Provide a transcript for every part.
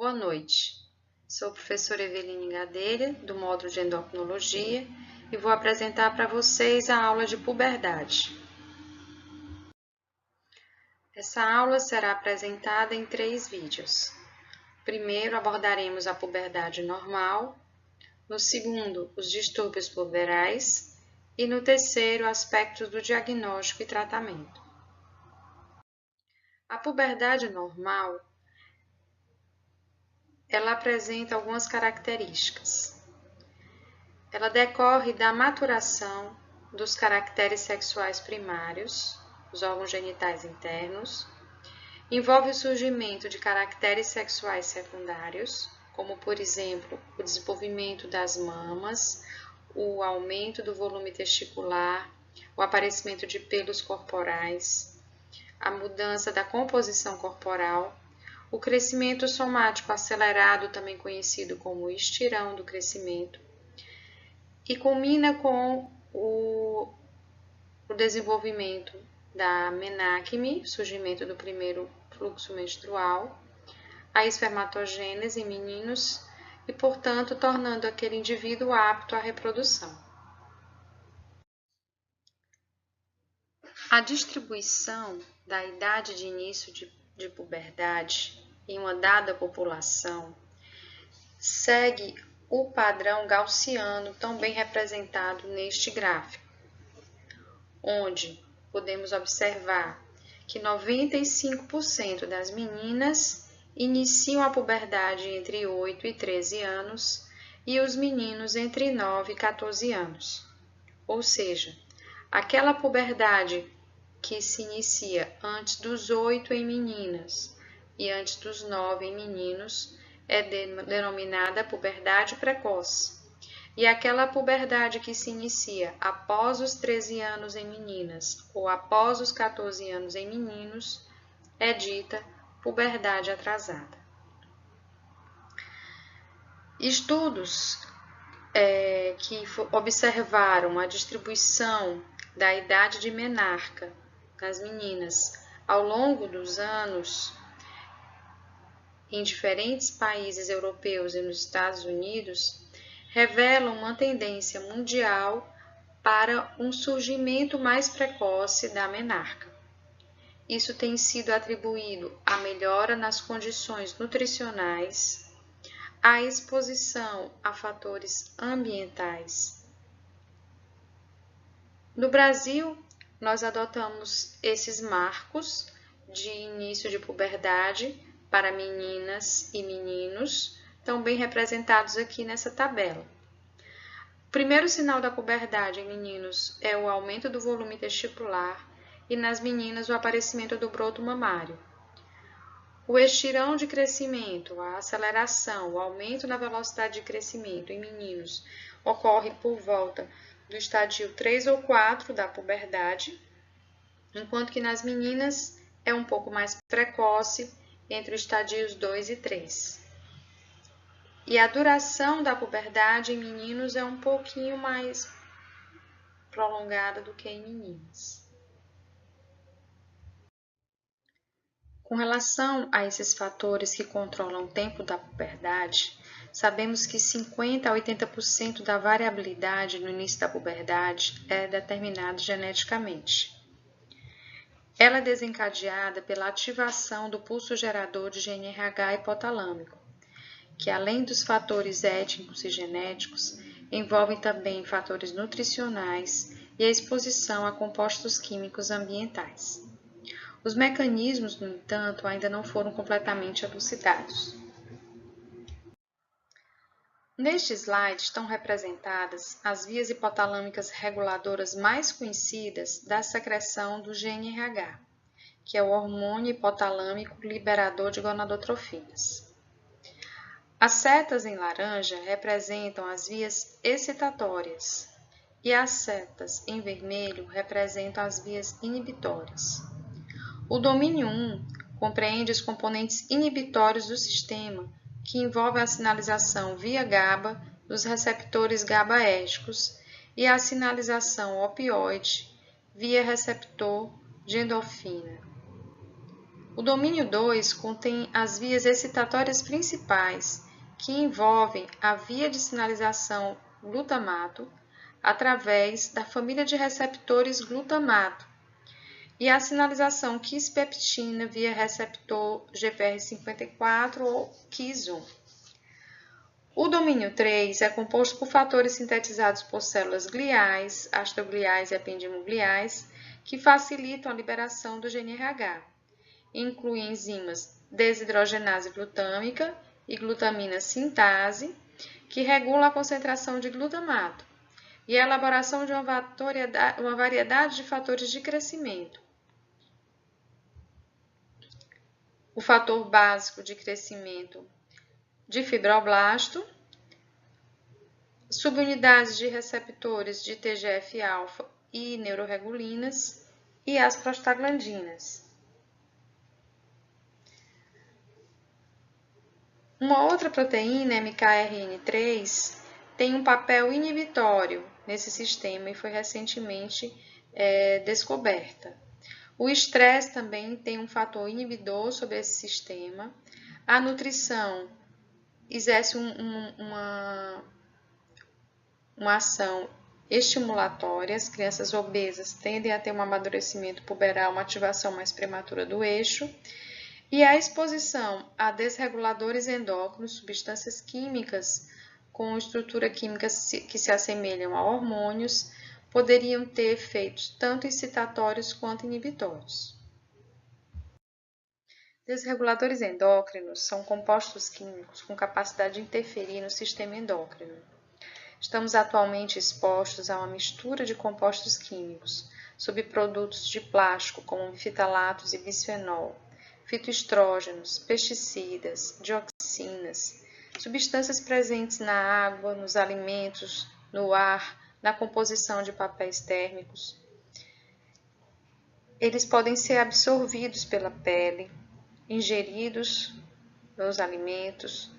Boa noite, sou a professora Eveline Gadelha, do módulo de endocrinologia, e vou apresentar para vocês a aula de puberdade. Essa aula será apresentada em 3 vídeos. Primeiro abordaremos a puberdade normal, no segundo, os distúrbios puberais e no terceiro, aspectos do diagnóstico e tratamento. A puberdade normal ela apresenta algumas características. Ela decorre da maturação dos caracteres sexuais primários, os órgãos genitais internos, envolve o surgimento de caracteres sexuais secundários, como, por exemplo, o desenvolvimento das mamas, o aumento do volume testicular, o aparecimento de pelos corporais, a mudança da composição corporal, o crescimento somático acelerado, também conhecido como estirão do crescimento, e culmina com o desenvolvimento da menarqueme, surgimento do primeiro fluxo menstrual, a espermatogênese em meninos e, portanto, tornando aquele indivíduo apto à reprodução. A distribuição da idade de início de puberdade em uma dada população segue o padrão gaussiano, tão bem representado neste gráfico, onde podemos observar que 95% das meninas iniciam a puberdade entre 8 e 13 anos e os meninos entre 9 e 14 anos. Ou seja, aquela puberdade que se inicia antes dos 8 em meninas e antes dos 9 em meninos é denominada puberdade precoce. E aquela puberdade que se inicia após os 13 anos em meninas ou após os 14 anos em meninos é dita puberdade atrasada. Estudos que observaram a distribuição da idade de menarca nas meninas ao longo dos anos em diferentes países europeus e nos Estados Unidos revelam uma tendência mundial para um surgimento mais precoce da menarca. Isso tem sido atribuído à melhora nas condições nutricionais, à exposição a fatores ambientais. No Brasil, nós adotamos esses marcos de início de puberdade para meninas e meninos, tão bem representados aqui nessa tabela. O primeiro sinal da puberdade em meninos é o aumento do volume testicular e nas meninas o aparecimento do broto mamário. O estirão de crescimento, a aceleração, o aumento na velocidade de crescimento em meninos ocorre por volta do estadio 3 ou 4 da puberdade, enquanto que nas meninas é um pouco mais precoce, entre os estadios 2 e 3. E a duração da puberdade em meninos é um pouquinho mais prolongada do que em meninas. Com relação a esses fatores que controlam o tempo da puberdade, sabemos que 50% a 80% da variabilidade no início da puberdade é determinada geneticamente. Ela é desencadeada pela ativação do pulso gerador de GNRH hipotalâmico, que além dos fatores étnicos e genéticos, envolvem também fatores nutricionais e a exposição a compostos químicos ambientais. Os mecanismos, no entanto, ainda não foram completamente elucidados. Neste slide estão representadas as vias hipotalâmicas reguladoras mais conhecidas da secreção do GNRH, que é o hormônio hipotalâmico liberador de gonadotrofinas. As setas em laranja representam as vias excitatórias e as setas em vermelho representam as vias inibitórias. O domínio 1 compreende os componentes inibitórios do sistema, que envolvem a sinalização via GABA dos receptores GABAérgicos e a sinalização opioide via receptor de endorfina. O domínio 2 contém as vias excitatórias principais, que envolvem a via de sinalização glutamato através da família de receptores glutamato e a sinalização quispeptina via receptor GPR54 ou Kis1. O domínio 3 é composto por fatores sintetizados por células gliais, astrogliais e ependimogliais, que facilitam a liberação do GNRH. Incluem enzimas desidrogenase glutâmica e glutamina sintase, que regulam a concentração de glutamato, e a elaboração de uma variedade de fatores de crescimento. O fator básico de crescimento de fibroblasto, subunidades de receptores de TGF-alfa e neuroregulinas e as prostaglandinas. Uma outra proteína, MKRN3, tem um papel inibitório nesse sistema e foi recentemente descoberta. O estresse também tem um fator inibidor sobre esse sistema. A nutrição exerce uma ação estimulatória. As crianças obesas tendem a ter um amadurecimento puberal, uma ativação mais prematura do eixo. E a exposição a desreguladores endócrinos, substâncias químicas com estrutura química que se assemelham a hormônios, poderiam ter efeitos tanto excitatórios quanto inibitórios. Desreguladores endócrinos são compostos químicos com capacidade de interferir no sistema endócrino. Estamos atualmente expostos a uma mistura de compostos químicos, subprodutos de plástico como fitalatos e bisfenol, fitoestrógenos, pesticidas, dioxinas, substâncias presentes na água, nos alimentos, no ar, na composição de papéis térmicos. Eles podem ser absorvidos pela pele, ingeridos nos alimentos,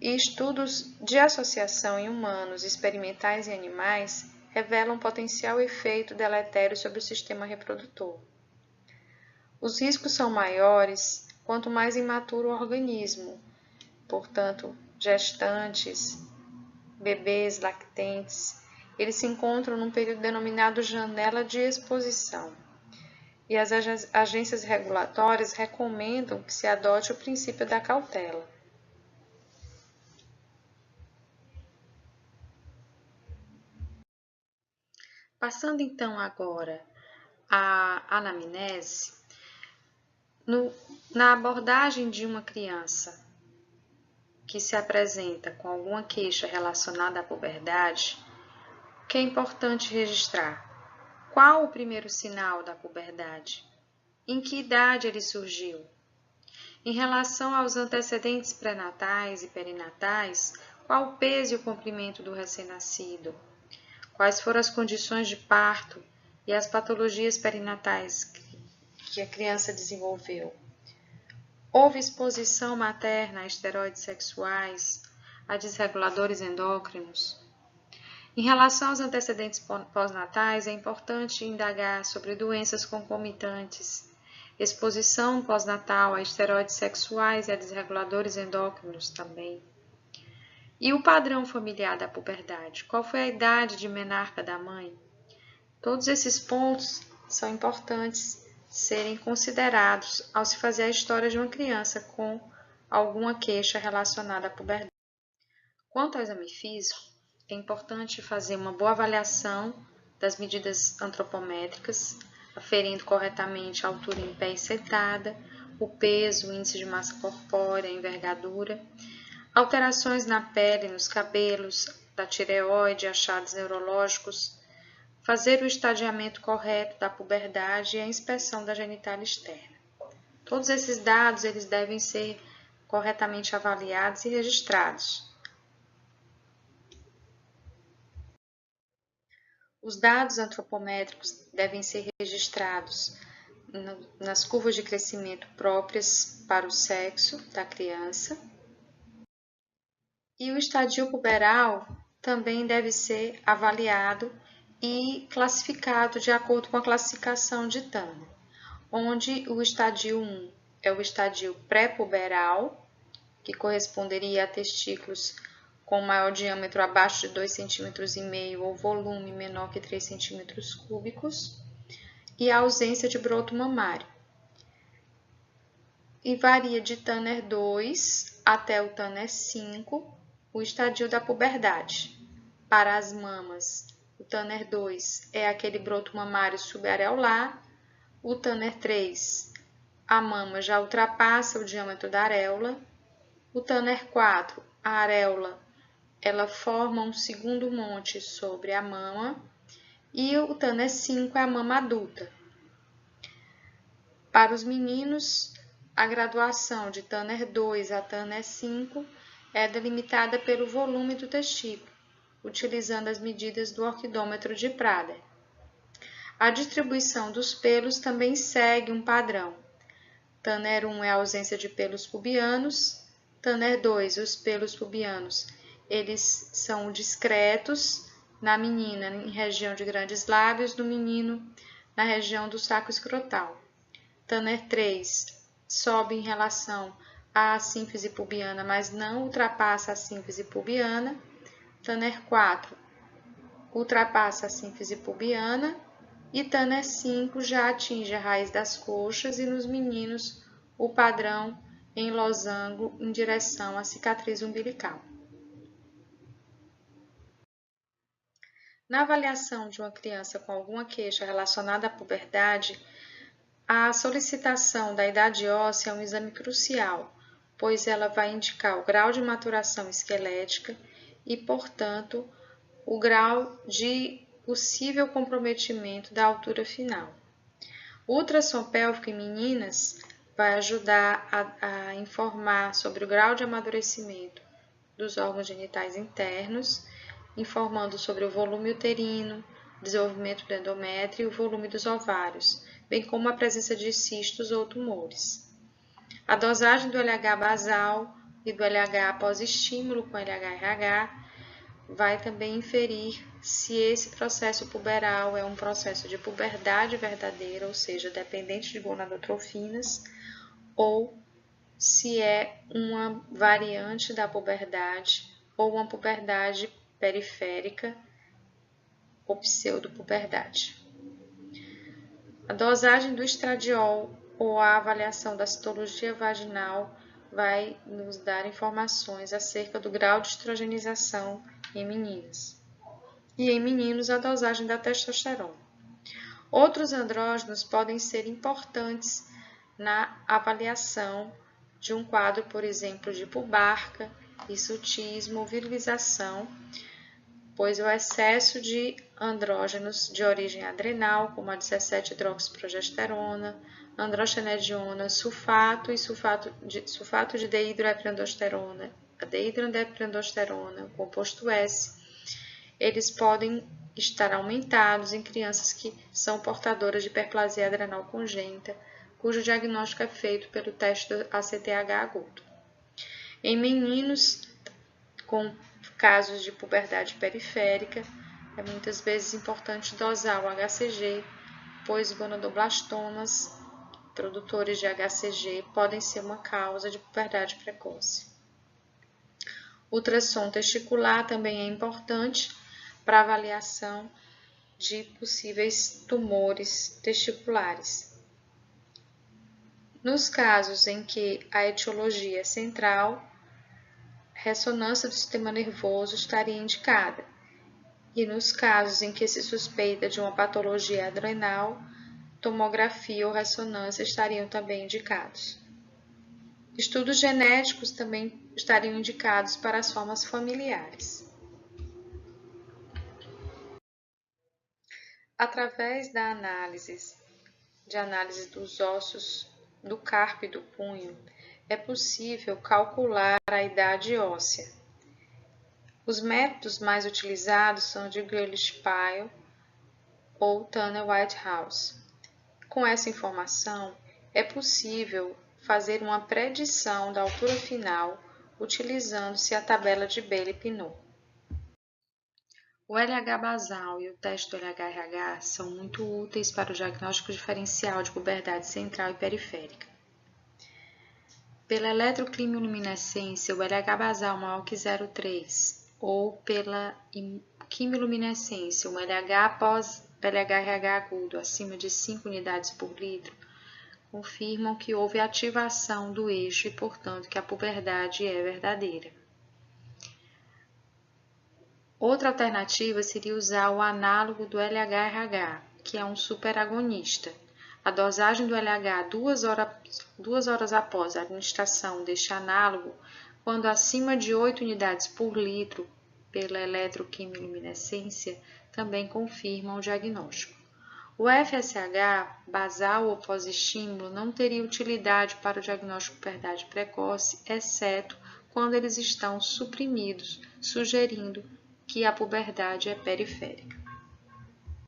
e estudos de associação em humanos, experimentais e animais revelam potencial efeito deletério sobre o sistema reprodutor. Os riscos são maiores quanto mais imaturo o organismo, portanto, gestantes, bebês, lactentes, eles se encontram num período denominado janela de exposição. E as agências regulatórias recomendam que se adote o princípio da cautela. Passando então agora à anamnese, na abordagem de uma criança que se apresenta com alguma queixa relacionada à puberdade, o que é importante registrar? Qual o primeiro sinal da puberdade? Em que idade ele surgiu? Em relação aos antecedentes pré-natais e perinatais, qual o peso e o comprimento do recém-nascido? Quais foram as condições de parto e as patologias perinatais que a criança desenvolveu? Houve exposição materna a esteroides sexuais, a desreguladores endócrinos? Em relação aos antecedentes pós-natais, é importante indagar sobre doenças concomitantes, exposição pós-natal a esteroides sexuais e a desreguladores endócrinos também. E o padrão familiar da puberdade? Qual foi a idade de menarca da mãe? Todos esses pontos são importantes serem considerados ao se fazer a história de uma criança com alguma queixa relacionada à puberdade. Quanto ao exame físico, é importante fazer uma boa avaliação das medidas antropométricas, aferindo corretamente a altura em pé e sentada, o peso, o índice de massa corpórea, a envergadura, alterações na pele, nos cabelos, da tireoide, achados neurológicos, fazer o estadiamento correto da puberdade e a inspeção da genitália externa. Todos esses dados eles devem ser corretamente avaliados e registrados. Os dados antropométricos devem ser registrados nas curvas de crescimento próprias para o sexo da criança. E o estadio puberal também deve ser avaliado e classificado de acordo com a classificação de Turner, onde o estadio 1 é o estadio pré-puberal, que corresponderia a testículos com maior diâmetro abaixo de 2,5 cm ou volume menor que 3 centímetros cúbicos, e a ausência de broto mamário. E varia de Tanner 2 até o Tanner 5, o estadio da puberdade. Para as mamas, o Tanner 2 é aquele broto mamário subareolar, o Tanner 3, a mama já ultrapassa o diâmetro da areola, o Tanner 4, a areola, ela forma um segundo monte sobre a mama, e o Tanner 5 é a mama adulta. Para os meninos, a graduação de Tanner 2 a Tanner 5 é delimitada pelo volume do testículo, utilizando as medidas do orquidômetro de Prader. A distribuição dos pelos também segue um padrão. Tanner 1 é a ausência de pelos pubianos, Tanner 2, os pelos pubianos, eles são discretos, na menina em região de grandes lábios, no menino na região do saco escrotal. Tanner 3 sobe em relação à sínfise pubiana, mas não ultrapassa a sínfise pubiana. Tanner 4 ultrapassa a sínfise pubiana e Tanner 5 já atinge a raiz das coxas e nos meninos o padrão em losango em direção à cicatriz umbilical. Na avaliação de uma criança com alguma queixa relacionada à puberdade, a solicitação da idade óssea é um exame crucial, pois ela vai indicar o grau de maturação esquelética e, portanto, o grau de possível comprometimento da altura final. O ultrassom pélvico em meninas vai ajudar a informar sobre o grau de amadurecimento dos órgãos genitais internos, informando sobre o volume uterino, desenvolvimento do endométrio e o volume dos ovários, bem como a presença de cistos ou tumores. A dosagem do LH basal e do LH após estímulo com LH-RH vai também inferir se esse processo puberal é um processo de puberdade verdadeira, ou seja, dependente de gonadotrofinas, ou se é uma variante da puberdade ou uma puberdade periférica ou pseudopuberdade. A dosagem do estradiol ou a avaliação da citologia vaginal vai nos dar informações acerca do grau de estrogenização em meninas. E em meninos, a dosagem da testosterona. Outros andrógenos podem ser importantes na avaliação de um quadro, por exemplo, de pubarca, hirsutismo ou virilização, pois o excesso de andrógenos de origem adrenal, como a 17-hidroxiprogesterona, androstenediona, sulfato e sulfato de deidroepiandrosterona, a deidroepiandrosterona, composto S, eles podem estar aumentados em crianças que são portadoras de hiperplasia adrenal congênita, cujo diagnóstico é feito pelo teste do ACTH agudo. Em meninos com casos de puberdade periférica, é muitas vezes importante dosar o HCG, pois gonadoblastomas, produtores de HCG, podem ser uma causa de puberdade precoce. O ultrassom testicular também é importante para avaliação de possíveis tumores testiculares. Nos casos em que a etiologia é central, ressonância do sistema nervoso estaria indicada. E nos casos em que se suspeita de uma patologia adrenal, tomografia ou ressonância estariam também indicados. Estudos genéticos também estariam indicados para as formas familiares. Através da análise dos ossos do carpo e do punho, é possível calcular a idade óssea. Os métodos mais utilizados são de Grealish-Pyle ou Tanner-Whitehouse. Com essa informação, é possível fazer uma predição da altura final utilizando-se a tabela de Bailey-Pinot. O LH basal e o teste do LH-RH são muito úteis para o diagnóstico diferencial de puberdade central e periférica. Pela eletroquimiluminescência, o LH basal maior que 0,3 ou pela quimiluminescência, o LH após LH-RH agudo acima de 5 unidades por litro, confirmam que houve ativação do eixo e, portanto, que a puberdade é verdadeira. Outra alternativa seria usar o análogo do LH-RH, que é um superagonista. A dosagem do LH 2 horas após a administração deste análogo, quando acima de 8 unidades por litro pela eletroquimiluminescência, também confirma o diagnóstico. O FSH, basal ou pós-estímulo, não teria utilidade para o diagnóstico de puberdade precoce, exceto quando eles estão suprimidos, sugerindo que a puberdade é periférica.